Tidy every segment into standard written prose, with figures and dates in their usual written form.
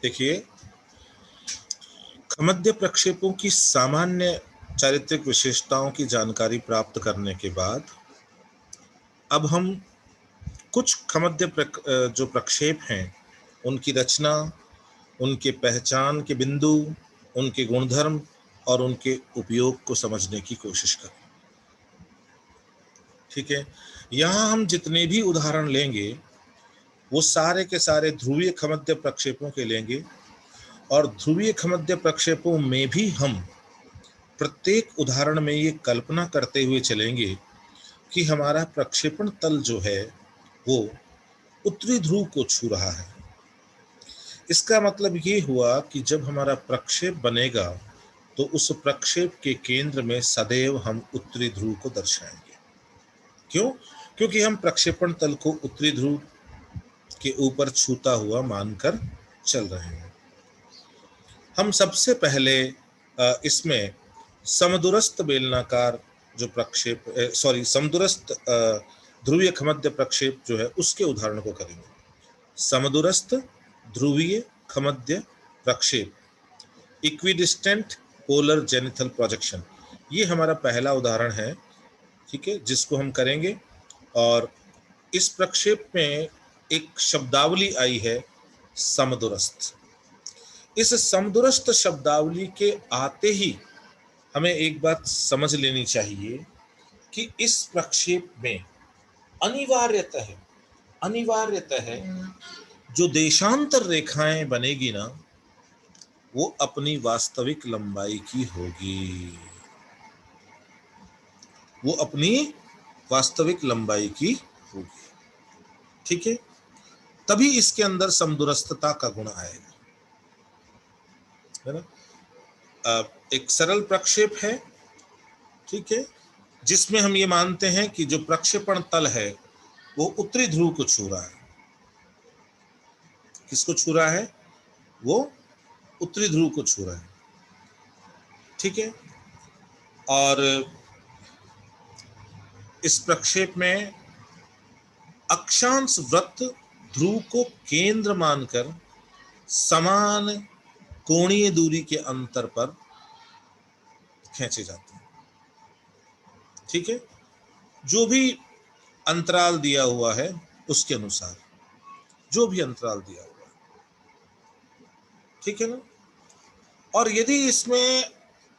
देखिए, खमद्य प्रक्षेपों की सामान्य चारित्रिक विशेषताओं की जानकारी प्राप्त करने के बाद अब हम कुछ जो प्रक्षेप हैं उनकी रचना, उनके पहचान के बिंदु, उनके गुणधर्म और उनके उपयोग को समझने की कोशिश करें। ठीक है, यहाँ हम जितने भी उदाहरण लेंगे वो सारे के सारे ध्रुवीय खमद्य प्रक्षेपों के लेंगे, और ध्रुवीय खमद्य प्रक्षेपों में भी हम प्रत्येक उदाहरण में ये कल्पना करते हुए चलेंगे कि हमारा प्रक्षेपण तल जो है वो उत्तरी ध्रुव को छू रहा है। इसका मतलब ये हुआ कि जब हमारा प्रक्षेप बनेगा तो उस प्रक्षेप के केंद्र में सदैव हम उत्तरी ध्रुव को दर्शाएंगे। क्यों? क्योंकि हम प्रक्षेपण तल को उत्तरी ध्रुव के ऊपर छूता हुआ मानकर चल रहे हैं। हम सबसे पहले इसमें समदूरस्थ बेलनाकार जो प्रक्षेप समदूरस्थ ध्रुवीय खमद्य प्रक्षेप जो है उसके उदाहरण को करेंगे। समदूरस्थ ध्रुवीय खमद्य प्रक्षेप, इक्विडिस्टेंट पोलर जेनिथल प्रोजेक्शन, ये हमारा पहला उदाहरण है। ठीक है, जिसको हम करेंगे। और इस प्रक्षेप में एक शब्दावली आई है समदूरस्थ। इस समदूरस्थ शब्दावली के आते ही हमें एक बात समझ लेनी चाहिए कि इस प्रक्षेप में अनिवार्यतः जो देशांतर रेखाएं बनेगी ना, वो अपनी वास्तविक लंबाई की होगी। वो अपनी वास्तविक लंबाई की होगी। ठीक है, तभी इसके अंदर समदूरस्थता का गुण आएगा, है ना। एक सरल प्रक्षेप है, ठीक है, जिसमें हम ये मानते हैं कि जो प्रक्षेपण तल है वो उत्तरी ध्रुव को छू रहा है। किसको छू रहा है? वो उत्तरी ध्रुव को छू रहा है। ठीक है, और इस प्रक्षेप में अक्षांश वृत्त ध्रुव को केंद्र मानकर समान कोणीय दूरी के अंतर पर खींचे जाते हैं। ठीक है, जो भी अंतराल दिया हुआ है उसके अनुसार, जो भी अंतराल दिया हुआ है, ठीक है ना। और यदि इसमें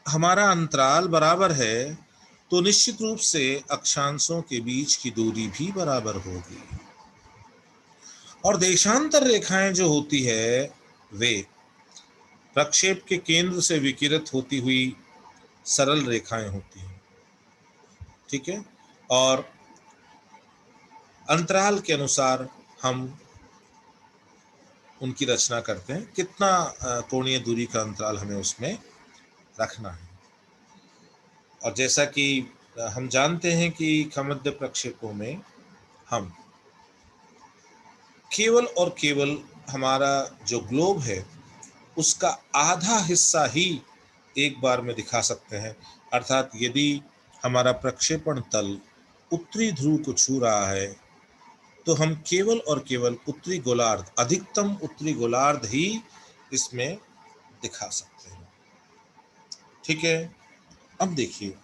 हमारा अंतराल बराबर है तो निश्चित रूप से अक्षांशों के बीच की दूरी भी बराबर होगी। और देशांतर रेखाएं जो होती है वे प्रक्षेप के केंद्र से विकिरित होती हुई सरल रेखाएं होती हैं। ठीक है, और अंतराल के अनुसार हम उनकी रचना करते हैं, कितना कोणीय दूरी का अंतराल हमें उसमें रखना है। और जैसा कि हम जानते हैं कि खमद्य प्रक्षेपों में हम केवल और केवल हमारा जो ग्लोब है उसका आधा हिस्सा ही एक बार में दिखा सकते हैं। अर्थात यदि हमारा प्रक्षेपण तल उत्तरी ध्रुव को छू रहा है तो हम केवल और केवल उत्तरी गोलार्ध, अधिकतम उत्तरी गोलार्ध ही इसमें दिखा सकते हैं। ठीक है, अब देखिए,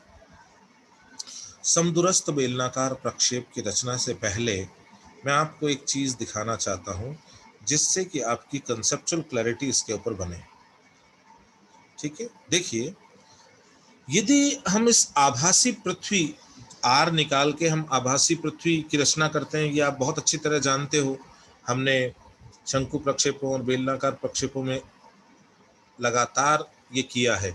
समदूरस्थ बेलनाकार प्रक्षेप की रचना से पहले मैं आपको एक चीज दिखाना चाहता हूं जिससे कि आपकी कंसेप्चुअल क्लैरिटी इसके ऊपर बने। ठीक है, देखिए, यदि हम इस आभासी पृथ्वी आर निकाल के हम आभासी पृथ्वी की रचना करते हैं, ये आप बहुत अच्छी तरह जानते हो, हमने शंकु प्रक्षेपों और बेलनाकार प्रक्षेपों में लगातार ये किया है।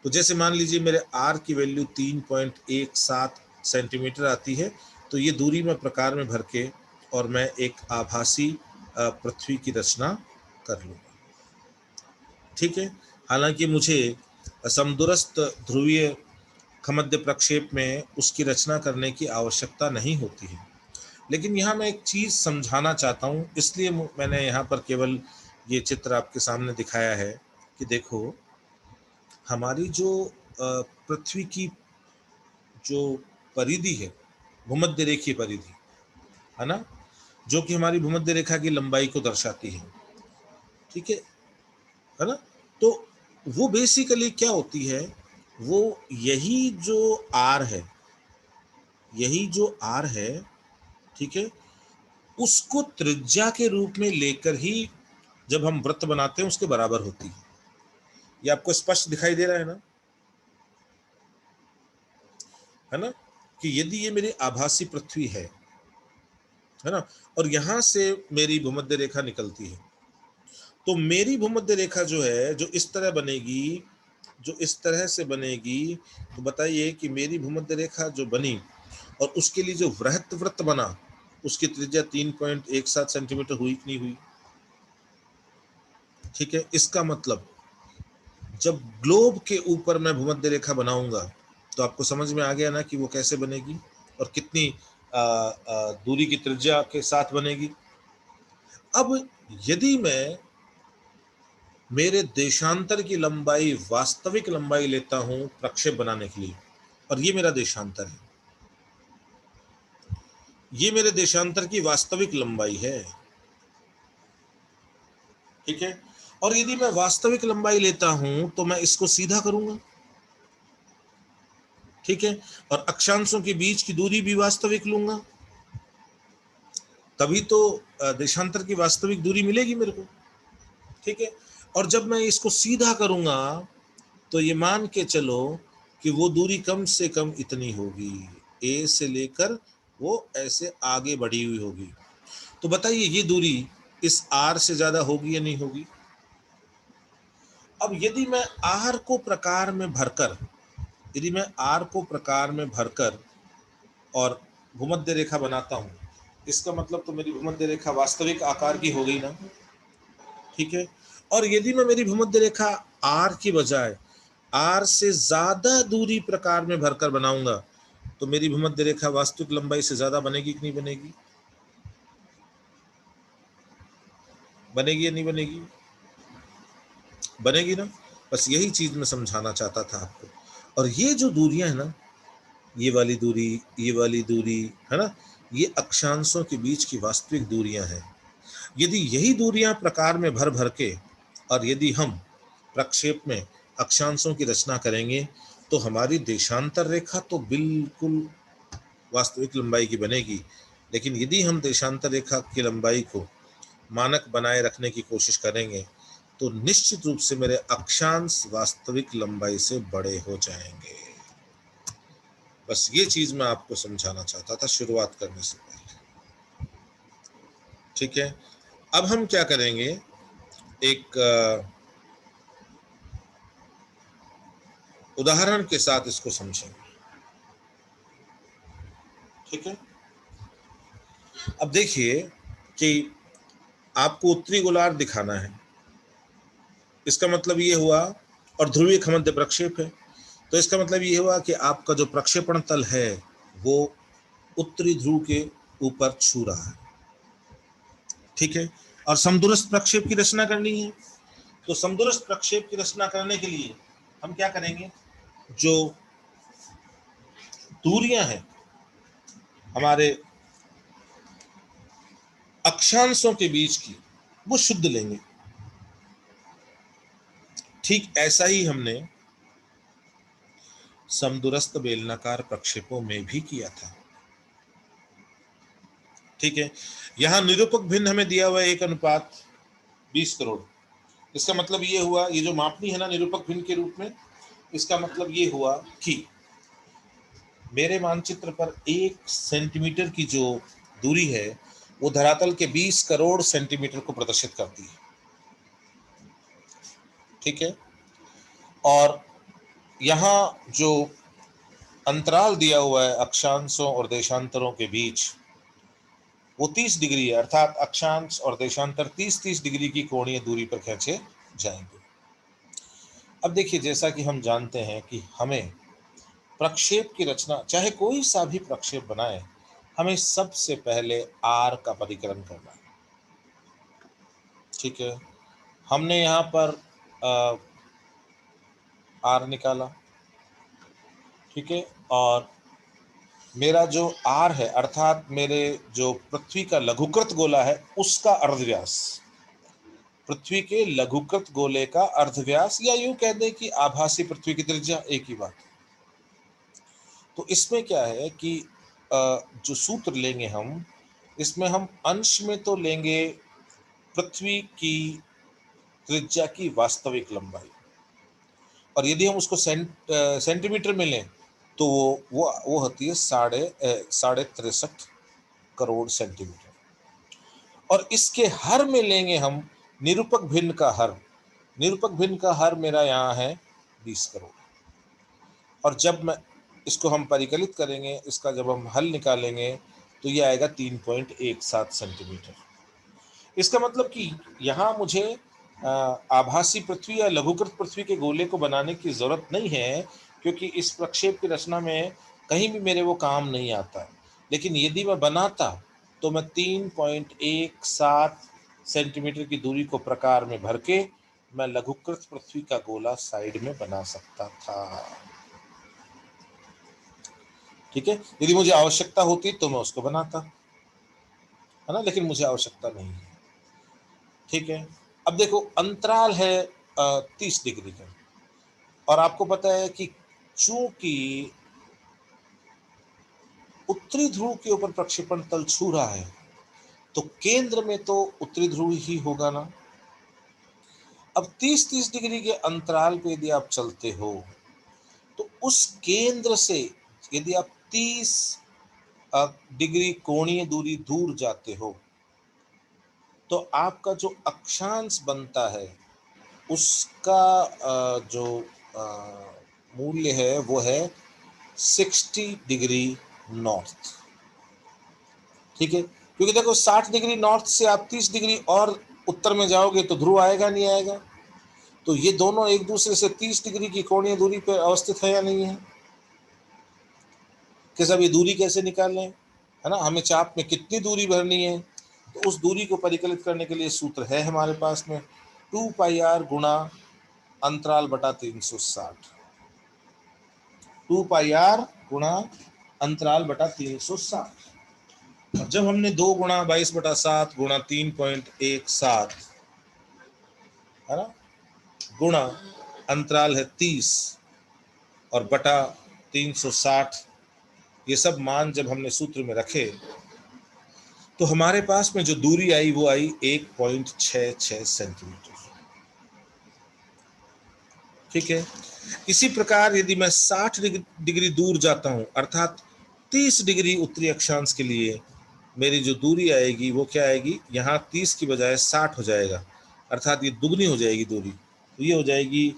तो जैसे मान लीजिए मेरे आर की वैल्यू 3.17 सेंटीमीटर आती है, तो ये दूरी मैं प्रकार में भर के और मैं एक आभासी पृथ्वी की रचना कर लूँगा। ठीक है, हालांकि मुझे समदूरस्थ ध्रुवीय खमद्य प्रक्षेप में उसकी रचना करने की आवश्यकता नहीं होती है, लेकिन यहाँ मैं एक चीज़ समझाना चाहता हूँ, इसलिए मैंने यहाँ पर केवल ये चित्र आपके सामने दिखाया है कि देखो, हमारी जो पृथ्वी की जो परिधि है, भूमध्य रेखीय परिधि है ना, जो कि हमारी भूमध्य रेखा की लंबाई को दर्शाती है। ठीक है, है ना। तो वो बेसिकली क्या होती है, वो यही जो आर है, यही जो आर है, ठीक है, उसको त्रिज्या के रूप में लेकर ही जब हम वृत्त बनाते हैं उसके बराबर होती है। ये आपको स्पष्ट दिखाई दे रहा है ना, कि यदि ये मेरी आभासी पृथ्वी है ना, और यहां से मेरी भूमध्य रेखा निकलती है, तो मेरी भूमध्य रेखा जो है, जो इस तरह बनेगी, जो इस तरह से बनेगी, तो बताइए कि मेरी भूमध्य रेखा जो बनी और उसके लिए जो वृहत वृत्त बना, उसकी त्रिज्या 3.17 सेंटीमीटर हुई कि नहीं हुई? ठीक है, इसका मतलब जब ग्लोब के ऊपर मैं भूमध्य रेखा बनाऊंगा तो आपको समझ में आ गया ना कि वो कैसे बनेगी और कितनी दूरी की त्रिज्या के साथ बनेगी। अब यदि मैं मेरे देशांतर की लंबाई, वास्तविक लंबाई लेता हूं प्रक्षेप बनाने के लिए, और ये मेरा देशांतर है, ये मेरे देशांतर की वास्तविक लंबाई है, ठीक है, और यदि मैं वास्तविक लंबाई लेता हूं तो मैं इसको सीधा करूंगा, ठीक है, और अक्षांशों के बीच की दूरी भी वास्तविक लूंगा, तभी तो देशांतर की वास्तविक दूरी मिलेगी मेरे को, ठीक है। और जब मैं इसको सीधा करूंगा तो ये मान के चलो कि वो दूरी कम से कम इतनी होगी, ए से लेकर वो ऐसे आगे बढ़ी हुई होगी। तो बताइए ये दूरी इस आर से ज्यादा होगी या नहीं होगी? अब यदि मैं आर को प्रकार में भरकर, यदि मैं आर को प्रकार में भरकर और भूमध्य रेखा बनाता हूं, इसका मतलब तो मेरी भूमध्य रेखा वास्तविक आकार की हो गई ना, ठीक है। और यदि मैं मेरी भूमध्य रेखा आर की बजाय आर से ज्यादा दूरी प्रकार में भरकर बनाऊंगा तो मेरी भूमध्य रेखा वास्तविक लंबाई से ज्यादा बनेगी कि नहीं बनेगी? बनेगी या नहीं बनेगी? बनेगी ना। बस यही चीज मैं समझाना चाहता था आपको। और ये जो दूरियां है ना, ये वाली दूरी, ये वाली दूरी, है ना, ये अक्षांशों के बीच की वास्तविक दूरियां हैं। यदि यही दूरियां प्रकार में भर भर के और यदि हम प्रक्षेप में अक्षांशों की रचना करेंगे तो हमारी देशांतर रेखा तो बिल्कुल वास्तविक लंबाई की बनेगी। लेकिन यदि हम देशांतर रेखा की लंबाई को मानक बनाए रखने की कोशिश करेंगे तो निश्चित रूप से मेरे अक्षांश वास्तविक लंबाई से बड़े हो जाएंगे। बस ये चीज मैं आपको समझाना चाहता था शुरुआत करने से पहले, ठीक है। अब हम क्या करेंगे, एक उदाहरण के साथ इसको समझेंगे, ठीक है। अब देखिए कि आपको उत्तरी गोलार्ध दिखाना है, इसका मतलब ये हुआ, और ध्रुवीय खमध्य प्रक्षेप है, तो इसका मतलब ये हुआ कि आपका जो प्रक्षेपण तल है वो उत्तरी ध्रुव के ऊपर छू रहा है, ठीक है। और समदूरस्थ प्रक्षेप की रचना करनी है, तो समदूरस्थ प्रक्षेप की रचना करने के लिए हम क्या करेंगे, जो दूरियां हैं हमारे अक्षांशों के बीच की वो शुद्ध लेंगे। ठीक ऐसा ही हमने समदूरस्थ बेलनाकार प्रक्षेपों में भी किया था, ठीक है। यहां निरूपक भिन्न हमें दिया हुआ 1:20 करोड़। इसका मतलब ये हुआ, ये जो मापनी है ना निरूपक भिन्न के रूप में, इसका मतलब ये हुआ कि मेरे मानचित्र पर 1 सेंटीमीटर की जो दूरी है वो धरातल के 20 करोड़ सेंटीमीटर को प्रदर्शित करती है, ठीक है। और यहाँ जो अंतराल दिया हुआ है अक्षांशों और देशांतरों के बीच वो 30 डिग्री है, अर्थात अक्षांश और देशांतर 30-30 डिग्री की कोणीय दूरी पर खींचे जाएंगे। अब देखिए, जैसा कि हम जानते हैं कि हमें प्रक्षेप की रचना, चाहे कोई सा भी प्रक्षेप बनाए, हमें सबसे पहले आर का परिकलन करना है, ठीक है। हमने यहाँ पर आर निकाला, ठीक है। और मेरा जो आर है, अर्थात मेरे जो पृथ्वी का लघुकृत गोला है उसका अर्धव्यास, पृथ्वी के लघुकृत गोले का अर्धव्यास, या यूं कह दें कि आभासी पृथ्वी की त्रिज्या, एक ही बात। तो इसमें क्या है कि जो सूत्र लेंगे हम, इसमें हम अंश में तो लेंगे पृथ्वी की त्रिज्या की वास्तविक लंबाई, और यदि हम उसको सेंटीमीटर में लें तो वो होती है 63.5 करोड़ सेंटीमीटर। और इसके हर में लेंगे हम निरूपक भिन्न का हर। निरूपक भिन्न का हर मेरा यहाँ है 20 करोड़। और जब मैं इसको हम परिकलित करेंगे, इसका जब हम हल निकालेंगे तो ये आएगा 3.17 सेंटीमीटर। इसका मतलब कि यहाँ मुझे आभासी पृथ्वी या लघुकृत पृथ्वी के गोले को बनाने की जरूरत नहीं है, क्योंकि इस प्रक्षेप की रचना में कहीं भी मेरे वो काम नहीं आता। लेकिन यदि मैं बनाता तो मैं 3.17 सेंटीमीटर की दूरी को प्रकार में भर के मैं लघुकृत पृथ्वी का गोला साइड में बना सकता था। ठीक है, यदि मुझे आवश्यकता होती तो मैं उसको बनाता, है ना, लेकिन मुझे आवश्यकता नहीं है। ठीक है, अब देखो अंतराल है 30 डिग्री का, और आपको पता है कि चूंकि उत्तरी ध्रुव के ऊपर प्रक्षेपण तल छू रहा है तो केंद्र में तो उत्तरी ध्रुव ही होगा ना। अब 30-30 डिग्री के अंतराल पे यदि आप चलते हो तो उस केंद्र से यदि आप 30 डिग्री कोणीय दूरी दूर जाते हो तो आपका जो अक्षांश बनता है उसका जो मूल्य है वो है 60 डिग्री नॉर्थ। ठीक है, क्योंकि देखो 60 डिग्री नॉर्थ से आप 30 डिग्री और उत्तर में जाओगे तो ध्रुव आएगा नहीं आएगा। तो ये दोनों एक दूसरे से 30 डिग्री की कोणीय दूरी पर अवस्थित है या नहीं है। कि सब ये दूरी कैसे निकाल लें, है ना, हमें चाप में कितनी दूरी भरनी है, तो उस दूरी को परिकलित करने के लिए सूत्र है हमारे पास में 2πr गुणा अंतराल बटा 360। 2πr गुणा अंतराल बटा 360। जब हमने 2 गुणा 22/7 गुणा 3.17, है ना, गुणा अंतराल है 30 और बटा 360, ये सब मान जब हमने सूत्र में रखे तो हमारे पास में जो दूरी आई वो आई 1.66 सेंटीमीटर। ठीक है, इसी प्रकार यदि मैं 60 डिग्री दूर जाता हूं, अर्थात 30 डिग्री उत्तरी अक्षांश के लिए मेरी जो दूरी आएगी वो क्या आएगी, यहाँ 30 की बजाय 60 हो जाएगा, अर्थात ये दुगनी हो जाएगी दूरी, तो ये हो जाएगी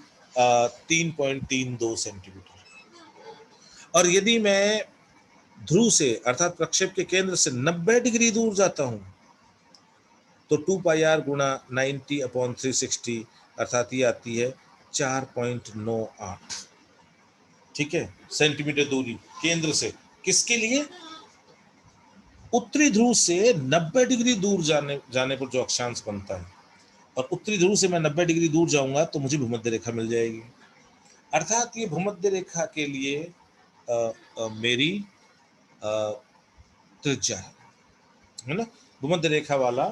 3.32 सेंटीमीटर। और यदि मैं ध्रुव से अर्थात प्रक्षेप के केंद्र से 90 डिग्री दूर जाता हूं तो 2πr गुणा 90/360 अर्थात ये आती है 4.98। ठीक है, सेंटीमीटर दूरी केंद्र से, किसके लिए, उत्तरी ध्रुव से 90 डिग्री दूर जाने पर जो अक्षांश बनता है। और उत्तरी ध्रुव से मैं 90 डिग्री दूर जाऊंगा तो मुझे भूमध्य रेखा मिल जाएगी। अर्थात ये भूमध्य रेखा के लिए मेरी त्रिज्या है ना, भूमध्य रेखा वाला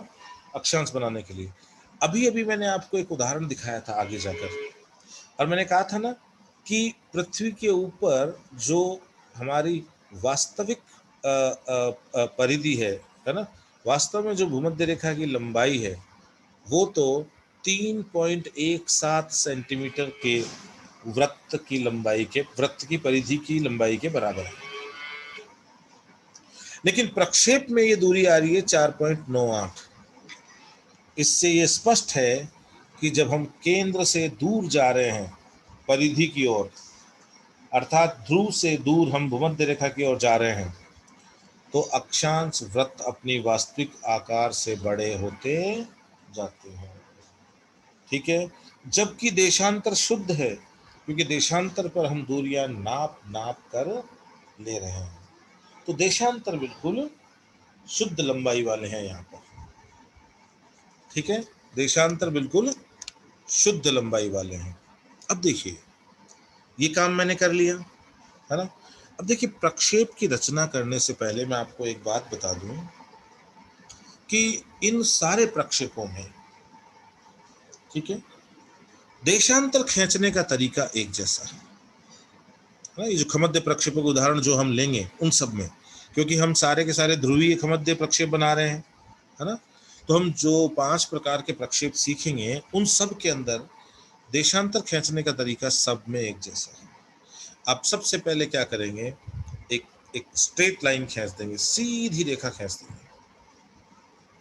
अक्षांश बनाने के लिए। अभी अभी मैंने आपको एक उदाहरण दिखाया था आगे जाकर, और मैंने कहा था ना कि पृथ्वी के ऊपर जो हमारी वास्तविक परिधि है ना, वास्तव में जो भूमध्य रेखा की लंबाई है वो तो 3.17 सेंटीमीटर के वृत्त की लंबाई के, वृत्त की परिधि की लंबाई के बराबर है। लेकिन प्रक्षेप में ये दूरी आ रही है 4.98। इससे ये स्पष्ट है कि जब हम केंद्र से दूर जा रहे हैं परिधि की ओर, अर्थात ध्रुव से दूर हम भूमध्य रेखा की ओर जा रहे हैं, तो अक्षांश वृत्त अपनी वास्तविक आकार से बड़े होते जाते हैं। ठीक है, जबकि देशांतर शुद्ध है, क्योंकि देशांतर पर हम दूरियां नाप नाप कर ले रहे हैं, तो देशांतर बिल्कुल शुद्ध लंबाई वाले हैं यहाँ पर। ठीक है, देशांतर बिल्कुल शुद्ध लंबाई वाले हैं। अब देखिए ये काम मैंने कर लिया, है ना। अब देखिए प्रक्षेप की रचना करने से पहले मैं आपको एक बात बता दूं कि इन सारे प्रक्षेपों में ठीक है। देशांतर खींचने का तरीका एक जैसा है ना। ये जो खमद्य प्रक्षेपक उदाहरण जो हम लेंगे उन सब में, क्योंकि हम सारे के सारे ध्रुवीय खमद्य प्रक्षेप बना रहे हैं, है ना, तो हम जो 5 प्रकार के प्रक्षेप सीखेंगे उन सब के अंदर देशांतर खींचने का तरीका सब में एक जैसा है। आप सबसे पहले क्या करेंगे, एक एक स्ट्रेट लाइन खींच देंगे, सीधी रेखा खींच देंगे,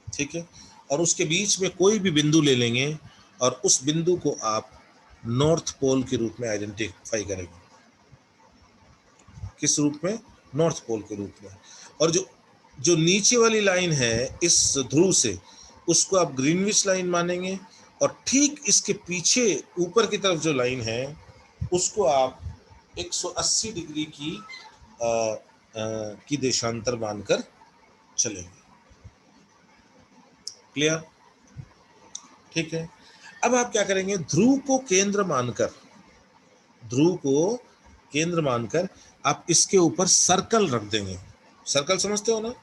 ठीक है, और उसके बीच में कोई भी बिंदु ले लेंगे और उस बिंदु को आप नॉर्थ पोल के रूप में आइडेंटिफाई करेंगे। किस रूप में? नॉर्थ पोल के रूप में। और जो जो नीचे वाली लाइन है इस ध्रुव से, उसको आप ग्रीनविच लाइन मानेंगे, और ठीक इसके पीछे ऊपर की तरफ जो लाइन है उसको आप 180 डिग्री की देशांतर मानकर चलेंगे। क्लियर? ठीक है। अब आप क्या करेंगे, ध्रुव को केंद्र मानकर, ध्रुव को केंद्र मानकर आप इसके ऊपर सर्कल रख देंगे। सर्कल समझते हो ना,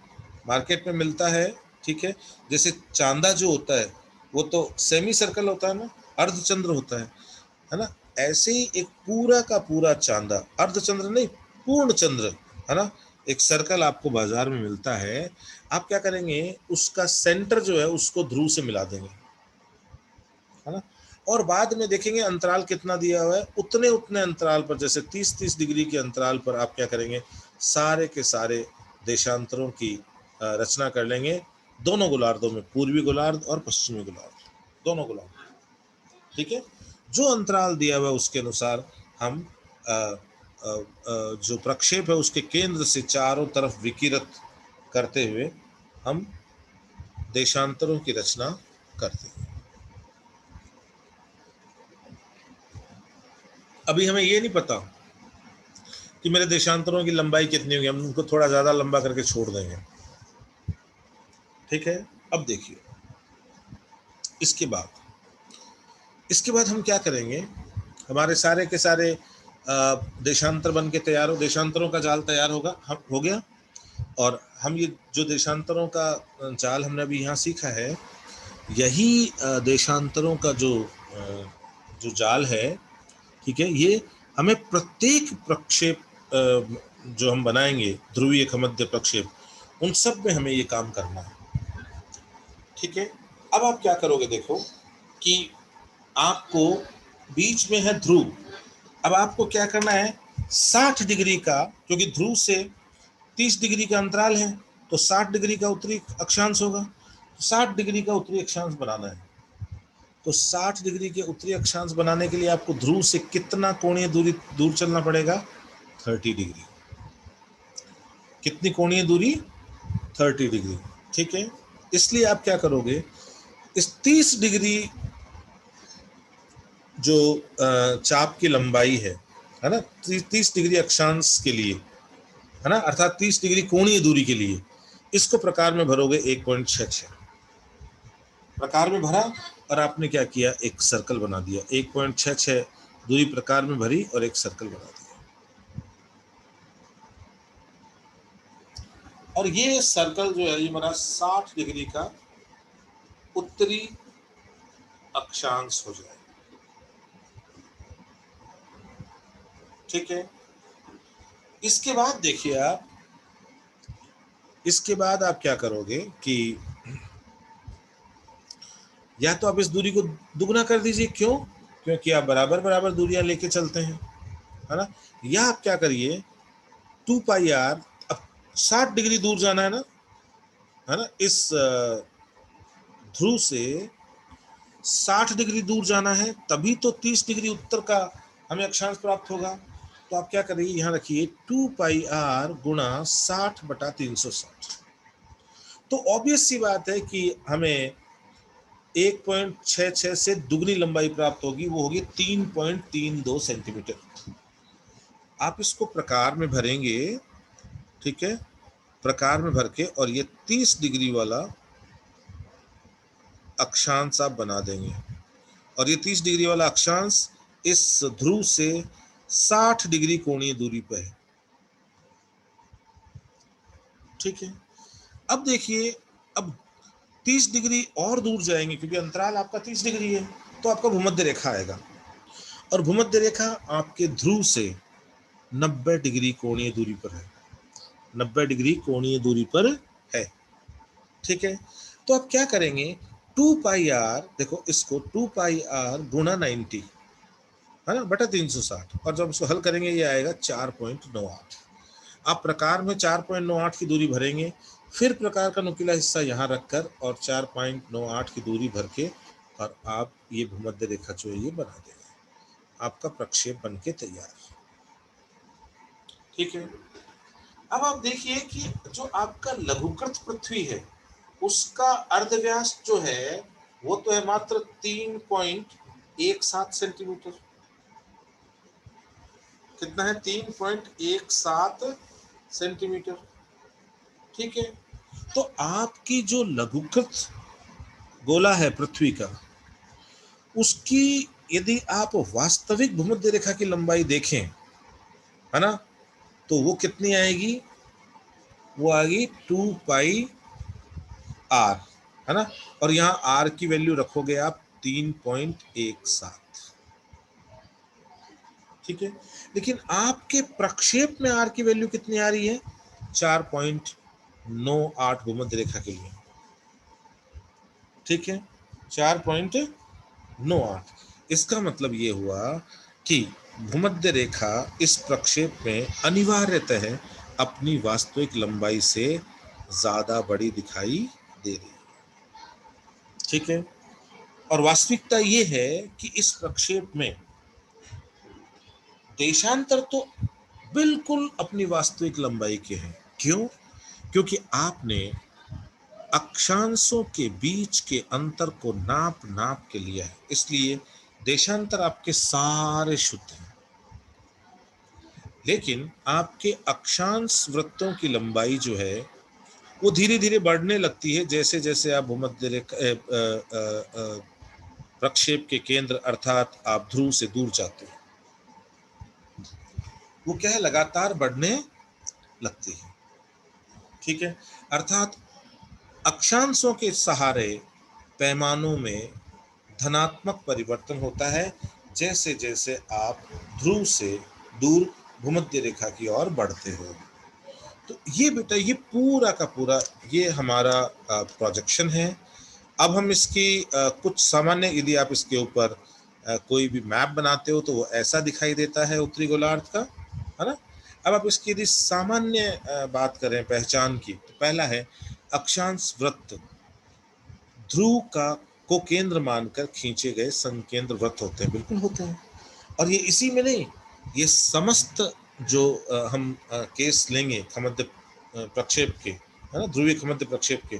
मार्केट में मिलता है, ठीक है, जैसे चांदा जो होता है वो तो सेमी सर्कल होता है ना, अर्धचंद्र होता है ना, ऐसे ही एक पूरा का पूरा चांदा, अर्धचंद्र नहीं पूर्ण चंद्र, है ना, एक सर्कल आपको बाजार में मिलता है। आप क्या करेंगे, उसका सेंटर जो है उसको ध्रुव से मिला देंगे, है ना, और बाद में देखेंगे अंतराल कितना दिया हुआ है, उतने उतने अंतराल पर, जैसे 30-30 डिग्री के अंतराल पर आप क्या करेंगे, सारे के सारे देशांतरों की रचना कर लेंगे, दोनों गोलार्धों में, पूर्वी गोलार्ध और पश्चिमी गोलार्ध, दोनों गोलार्ध, ठीक है। जो अंतराल दिया हुआ है उसके अनुसार हम जो प्रक्षेप है उसके केंद्र से चारों तरफ विकिरित करते हुए हम देशांतरों की रचना करते हैं। अभी हमें ये नहीं पता कि मेरे देशांतरों की लंबाई कितनी होगी, हम उनको थोड़ा ज्यादा लंबा करके छोड़ देंगे, ठीक है। अब देखिए, इसके बाद हम क्या करेंगे, हमारे सारे के सारे देशांतर बन के तैयार हो, देशांतरों का जाल तैयार होगा, हम हो गया। और हम ये जो देशांतरों का जाल हमने अभी यहाँ सीखा है, यही देशांतरों का जो जाल है, ठीक है, ये हमें प्रत्येक प्रक्षेप जो हम बनाएंगे, ध्रुवीय खमद्य प्रक्षेप, उन सब में हमें ये काम करना है, ठीक है। अब आप क्या करोगे, देखो कि आपको बीच में है ध्रुव, अब आपको क्या करना है, 60 डिग्री का, क्योंकि ध्रुव से 30 डिग्री का अंतराल है, तो 60 डिग्री का उत्तरी अक्षांश होगा, तो 60 डिग्री का उत्तरी अक्षांश बनाना है। तो 60 डिग्री के उत्तरी अक्षांश बनाने के लिए आपको ध्रुव से कितना कोणीय दूर चलना पड़ेगा, 30 डिग्री। कितनी कोणीय दूरी, 30 डिग्री, ठीक है। इसलिए आप क्या करोगे, इस 30 डिग्री जो चाप की लंबाई है ना, 30 डिग्री अक्षांश के लिए, है ना, अर्थात 30 डिग्री कोणीय दूरी के लिए, इसको प्रकार में भरोगे 1.66, प्रकार में भरा, और आपने क्या किया, एक सर्कल बना दिया, 1.66 दूरी प्रकार में भरी और एक सर्कल बना दिया। और ये सर्कल जो है ये मेरा 60 डिग्री का उत्तरी अक्षांश हो जाएगा, ठीक है। इसके बाद देखिए आप, इसके बाद आप क्या करोगे कि या तो आप इस दूरी को दुगना कर दीजिए, क्यों, क्योंकि आप बराबर बराबर दूरियां लेके चलते हैं, है ना, या आप क्या करिए, 2πr, अब 60 डिग्री दूर जाना है ना, इस ध्रुव से 60 डिग्री दूर जाना है, तभी तो 30 डिग्री उत्तर का हमें अक्षांश प्राप्त होगा। तो आप क्या करिए, यहां रखिए 2πr गुणा 60/360। तो ऑब्वियस सी बात है कि हमें 1.66 से दुगनी लंबाई प्राप्त होगी, वो होगी 3.32 सेंटीमीटर। आप इसको प्रकार में भरेंगे, ठीक है, प्रकार में भर के, और ये 30 डिग्री वाला अक्षांश आप बना देंगे, और ये 30 डिग्री वाला अक्षांश इस ध्रुव से 60 डिग्री कोणीय दूरी पर है, ठीक है। अब देखिए, अब 30 डिग्री और दूर जाएंगे, क्योंकि अंतराल आपका 30 डिग्री है, तो आपका भूमध्य रेखा आएगा, और भूमध्य रेखा आपके ध्रुव से 90 डिग्री कोणीय दूरी पर है, 90 डिग्री कोणीय दूरी पर है। ठीक है, तो आप क्या करेंगे, 2πr, देखो इसको 2πr गुणा 90 है ना बटा 360, और जब इसको हल करेंगे ये आएगा 4.98। आप प्रकार में 4.98 की दूरी भरेंगे, फिर प्रकार का नुकीला हिस्सा यहाँ रखकर और 4.98 की दूरी भर के, और आप ये भूमध्य रेखा जो है ये बना देंगे, आपका प्रक्षेप बन के तैयार। ठीक है, अब आप देखिए कि जो आपका लघुकृत पृथ्वी है उसका अर्धव्यास जो है वो तो है मात्र 3.17 सेंटीमीटर। कितना है, 3.17 सेंटीमीटर। ठीक है, तो आपकी जो लघुकृत गोला है पृथ्वी का, उसकी यदि आप वास्तविक भूमध्य रेखा की लंबाई देखें, है ना, तो वो कितनी आएगी, वो आएगी 2πr, है ना, और यहाँ r की वैल्यू रखोगे आप 3.17। ठीक है, लेकिन आपके प्रक्षेप में r की वैल्यू कितनी आ रही है, 4.98 भूमध्य रेखा के लिए। ठीक है, 4.98। इसका मतलब ये हुआ कि भूमध्य रेखा इस प्रक्षेप में अनिवार्यतः अपनी वास्तविक लंबाई से ज्यादा बड़ी दिखाई दे रही है। ठीक है, और वास्तविकता ये है कि इस प्रक्षेप में देशांतर तो बिल्कुल अपनी वास्तविक लंबाई के हैं। क्यों? क्योंकि आपने अक्षांशों के बीच के अंतर को नाप नाप के लिया है, इसलिए देशांतर आपके सारे शुद्ध हैं। लेकिन आपके अक्षांश वृत्तों की लंबाई जो है वो धीरे धीरे बढ़ने लगती है जैसे जैसे आप भूमध्य रेखा प्रक्षेप के केंद्र अर्थात आप ध्रुव से दूर जाते हैं, वो क्या है, लगातार बढ़ने लगती है। ठीक है, अर्थात अक्षांशों के सहारे पैमानों में धनात्मक परिवर्तन होता है जैसे जैसे आप ध्रुव से दूर भूमध्य रेखा की ओर बढ़ते हो। तो ये बेटा ये पूरा का पूरा ये हमारा प्रोजेक्शन है। अब हम इसकी कुछ सामान्य, यदि आप इसके ऊपर कोई भी मैप बनाते हो तो वो ऐसा दिखाई देता है उत्तरी गोलार्ध का, है ना। अब आप इसकी यदि सामान्य बात करें पहचान की, तो पहला है अक्षांश वृत्त ध्रुव का को केंद्र मानकर खींचे गए संकेंद्र वृत्त होते हैं, बिल्कुल होते हैं। और ये इसी में नहीं, ये समस्त जो हम केस लेंगे खमध्य प्रक्षेप के, है ना, ध्रुवीय खमध्य प्रक्षेप के,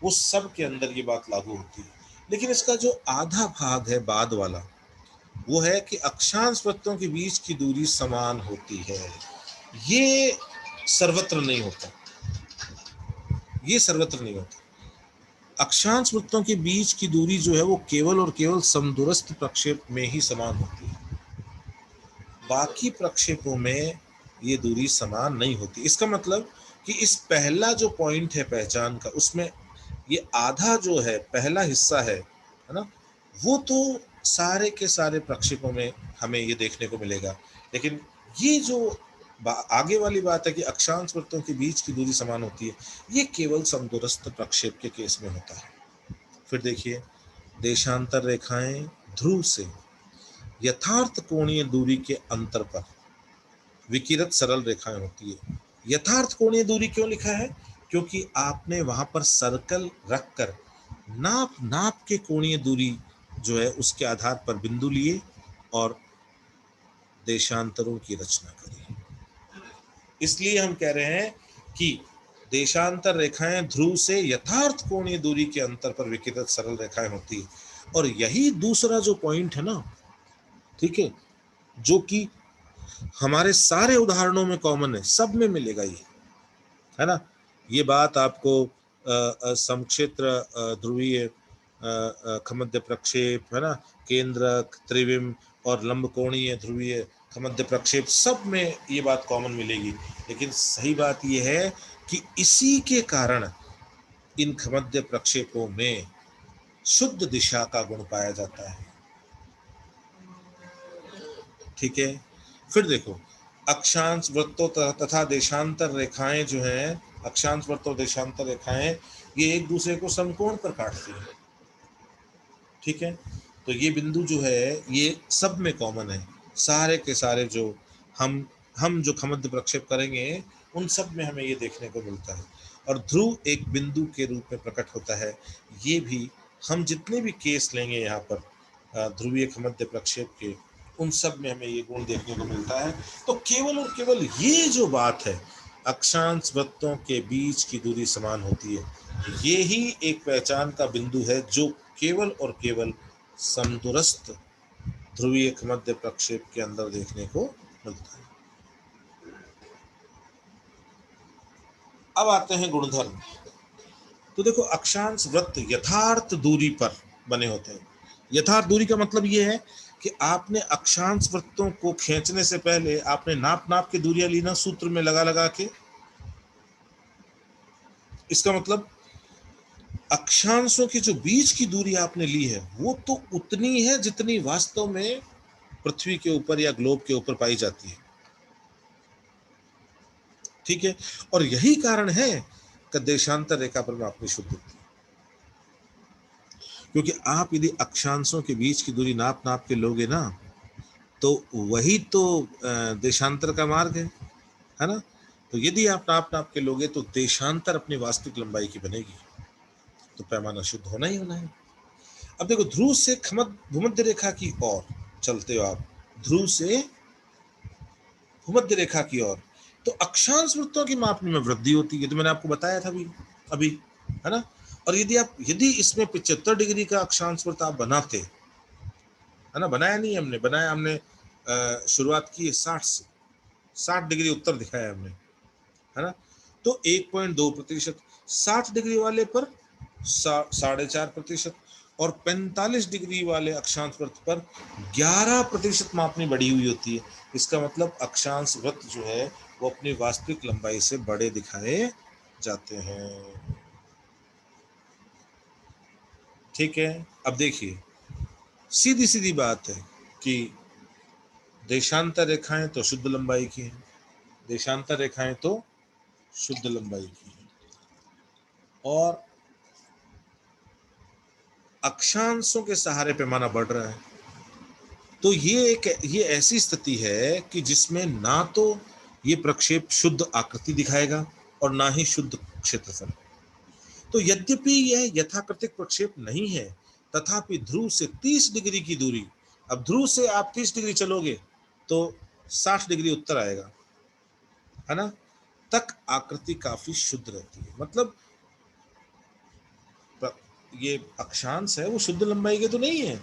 वो सब के अंदर ये बात लागू होती है। लेकिन इसका जो आधा भाग है बाद वाला, वो है कि अक्षांश वृत्तों के बीच की दूरी समान होती है। ये सर्वत्र नहीं होता, ये सर्वत्र नहीं होता। अक्षांश वृत्तों के बीच की दूरी जो है वो केवल और केवल समदूरस्थ प्रक्षेप में ही समान होती है, बाकी प्रक्षेपों में ये दूरी समान नहीं होती। इसका मतलब कि इस पहला जो पॉइंट है पहचान का, उसमें ये आधा जो है पहला हिस्सा है ना, वो तो सारे के सारे प्रक्षेपों में हमें ये देखने को मिलेगा। लेकिन ये जो आगे वाली बात है कि अक्षांश वृत्तों के बीच की दूरी समान होती है, ये केवल समदूरस्थ प्रक्षेप के केस में होता है। फिर देखिए, देशांतर रेखाएं ध्रुव से यथार्थ कोणीय दूरी के अंतर पर विकिरत सरल रेखाएं होती है। यथार्थ कोणीय दूरी क्यों लिखा है? क्योंकि आपने वहां पर सर्कल रखकर नाप नाप के कोणीय दूरी जो है उसके आधार पर बिंदु लिए और देशांतरों की रचना करी। इसलिए हम कह रहे हैं कि देशांतर रेखाएं ध्रुव से यथार्थ कोणीय दूरी के अंतर पर विकिरत सरल रेखाएं होती है। और यही दूसरा जो पॉइंट है ना, ठीक है, जो कि हमारे सारे उदाहरणों में कॉमन है, सब में मिलेगा ये, है ना। ये बात आपको समक्षेत्र ध्रुवीय खमध्य प्रक्षेप, है ना, केंद्रक, त्रिविम और लंबकोणीय ध्रुवीय खमध्य प्रक्षेप, सब में ये बात कॉमन मिलेगी। लेकिन सही बात ये है कि इसी के कारण इन खमध्य प्रक्षेपों में शुद्ध दिशा का गुण पाया जाता है। ठीक है। फिर देखो, अक्षांश वृत्तों तथा देशांतर रेखाएं जो हैं, अक्षांश वृत्त और देशांतर रेखाएं, ये एक दूसरे को समकोण पर काटती हैं। ठीक है, तो ये बिंदु जो है ये सब में कॉमन है, सारे के सारे जो हम जो खमद्य प्रक्षेप करेंगे उन सब में हमें ये देखने को मिलता है। और ध्रुव एक बिंदु के रूप में प्रकट होता है। ये भी हम जितने भी केस लेंगे यहाँ पर ध्रुवीय खमद्य प्रक्षेप के, उन सब में हमें ये गुण देखने को मिलता है। तो केवल और केवल ये जो बात है, अक्षांश वृत्तों के बीच की दूरी समान होती है, ये ही एक पहचान का बिंदु है जो केवल और केवल समदूरस्थ ध्रुवीय मध्य प्रक्षेप के अंदर देखने को मिलता है। अब आते हैं गुणधर्म। तो देखो, अक्षांश वृत्त यथार्थ दूरी पर बने होते हैं। यथार्थ दूरी का मतलब ये है कि आपने अक्षांश वृत्तों को खींचने से पहले आपने नाप नाप के दूरियां ली ना, सूत्र में लगा लगा के। इसका मतलब अक्षांशों की जो बीच की दूरी आपने ली है वो तो उतनी है जितनी वास्तव में पृथ्वी के ऊपर या ग्लोब के ऊपर पाई जाती है। ठीक है, और यही कारण है कि देशांतर रेखा पर मापनी शुद्ध होती है, क्योंकि आप यदि अक्षांशों के बीच की दूरी नाप नाप के लोगे ना, तो वही तो देशांतर का मार्ग है ना। तो यदि आप नाप नाप के लोगे तो देशांतर अपनी वास्तविक लंबाई की बनेगी, तो पैमाना शुद्ध होना ही होना है। अब देखो, ध्रुव से भूमध्य रेखा की ओर चलते हो आप, ध्रुव से भूमध्य रेखा की ओर, तो अक्षांश वृत्तों की मापनी में वृद्धि होती है, तो मैंने आपको बताया था अभी, है ना। और यदि इसमें 75 डिग्री का अक्षांश वृत्त आप बनाते, है ना, बनाया नहीं हमने, बनाया हमने शुरुआत की 60 से, 60 डिग्री उत्तर दिखाया हमने, है ना। तो 1.2%, 60 डिग्री वाले पर 4.5%, और 45 डिग्री वाले अक्षांश वृत्त पर 11% मापनी बढ़ी हुई होती है। इसका मतलब अक्षांश वृत्त जो है वो अपनी वास्तविक लंबाई से बड़े दिखाए जाते हैं। ठीक है, अब देखिए, सीधी सीधी बात है कि देशांतर रेखाएं तो शुद्ध लंबाई की हैं, देशांतर रेखाएं तो शुद्ध लंबाई की हैं, और अक्षांशों के सहारे पैमाना बढ़ रहा है। तो ये ऐसी स्थिति है कि जिसमें ना तो ये प्रक्षेप शुद्ध आकृति दिखाएगा और ना ही शुद्ध क्षेत्रफल। तो यद्यपि यह यथाकृतिक प्रक्षेप नहीं है, तथापि ध्रुव से 30 डिग्री की दूरी, अब ध्रुव से आप 30 डिग्री चलोगे तो 60 डिग्री उत्तर आएगा, है ना, तक आकृति काफी शुद्ध रहती है। मतलब ये अक्षांश है वो शुद्ध लंबाई के तो नहीं है,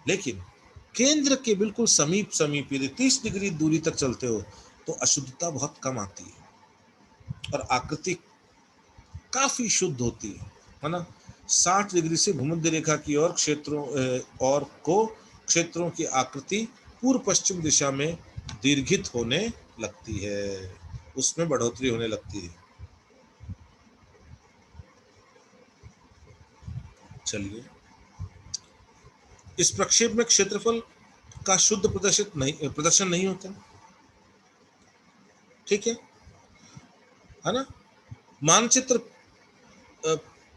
लेकिन केंद्र के बिल्कुल समीप समीप यदि 30 डिग्री दूरी तक चलते हो तो अशुद्धता बहुत कम आती है और आकृति काफी शुद्ध होती है ना। 60 डिग्री से भूमध्य रेखा की ओर क्षेत्रों की आकृति पूर्व पश्चिम दिशा में दीर्घित होने लगती है, उसमें बढ़ोतरी होने लगती है। चलिए, इस प्रक्षेप में क्षेत्रफल का शुद्ध प्रदर्शन नहीं होता। ठीक है ना। मानचित्र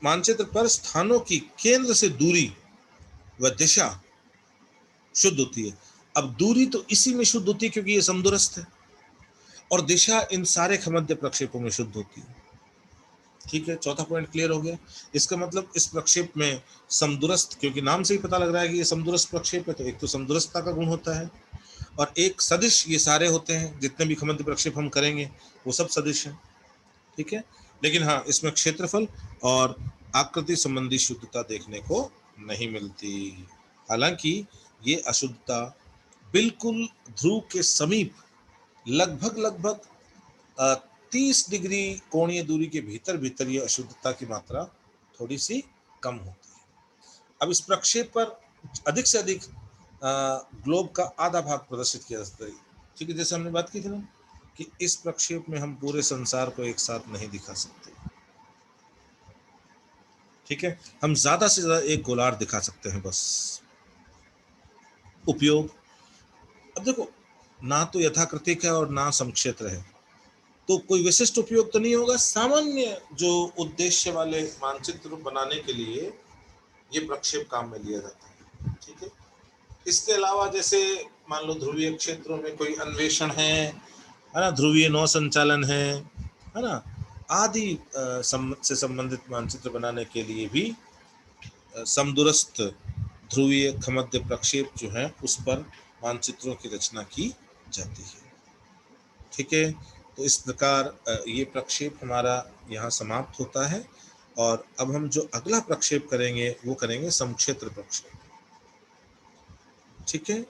मानचित्र पर स्थानों की केंद्र से दूरी व दिशा शुद्ध होती है। अब दूरी तो इसी में शुद्ध होती है क्योंकि ये समदूरस्थ है, और दिशा इन सारे खमध्य प्रक्षेपों में शुद्ध होती है। ठीक है, चौथा पॉइंट क्लियर हो गया। इसका मतलब इस प्रक्षेप में समदूरस्थ, क्योंकि नाम से ही पता लग रहा है कि ये समदूरस्थ प्रक्षेप है, तो एक तो समदूरस्थता का गुण होता है, और एक सदिश ये सारे होते हैं, जितने भी खमध्य प्रक्षेप हम करेंगे वो सब सदिश हैं। ठीक है, लेकिन हाँ, इसमें क्षेत्रफल और आकृति संबंधी शुद्धता देखने को नहीं मिलती। हालांकि ये अशुद्धता बिल्कुल ध्रुव के समीप लगभग लगभग 30 डिग्री कोणीय दूरी के भीतर भीतर ये अशुद्धता की मात्रा थोड़ी सी कम होती है। अब इस प्रक्षेप पर अधिक से अधिक ग्लोब का आधा भाग प्रदर्शित किया जाता है। ठीक है, जैसे हमने बात की थी ना कि इस प्रक्षेप में हम पूरे संसार को एक साथ नहीं दिखा सकते। ठीक है, हम ज्यादा से ज्यादा एक गोलार्ध दिखा सकते हैं बस। उपयोग, अब देखो, ना तो यथाकृतिक है और ना समक्षेत्र है, तो कोई विशिष्ट उपयोग तो नहीं होगा। सामान्य जो उद्देश्य वाले मानचित्र बनाने के लिए ये प्रक्षेप काम में लिया जाता है। ठीक है। इसके अलावा जैसे मान लो ध्रुवीय क्षेत्रों में कोई अन्वेषण है ना, ध्रुवीय नौ संचालन है ना, आदि से संबंधित मानचित्र बनाने के लिए भी समदूरस्थ ध्रुवीय खमध्य प्रक्षेप जो है उस पर मानचित्रों की रचना की जाती है। ठीक है। तो इस प्रकार ये प्रक्षेप हमारा यहाँ समाप्त होता है, और अब हम जो अगला प्रक्षेप करेंगे वो करेंगे समक्षेत्र प्रक्षेप। ठीक है।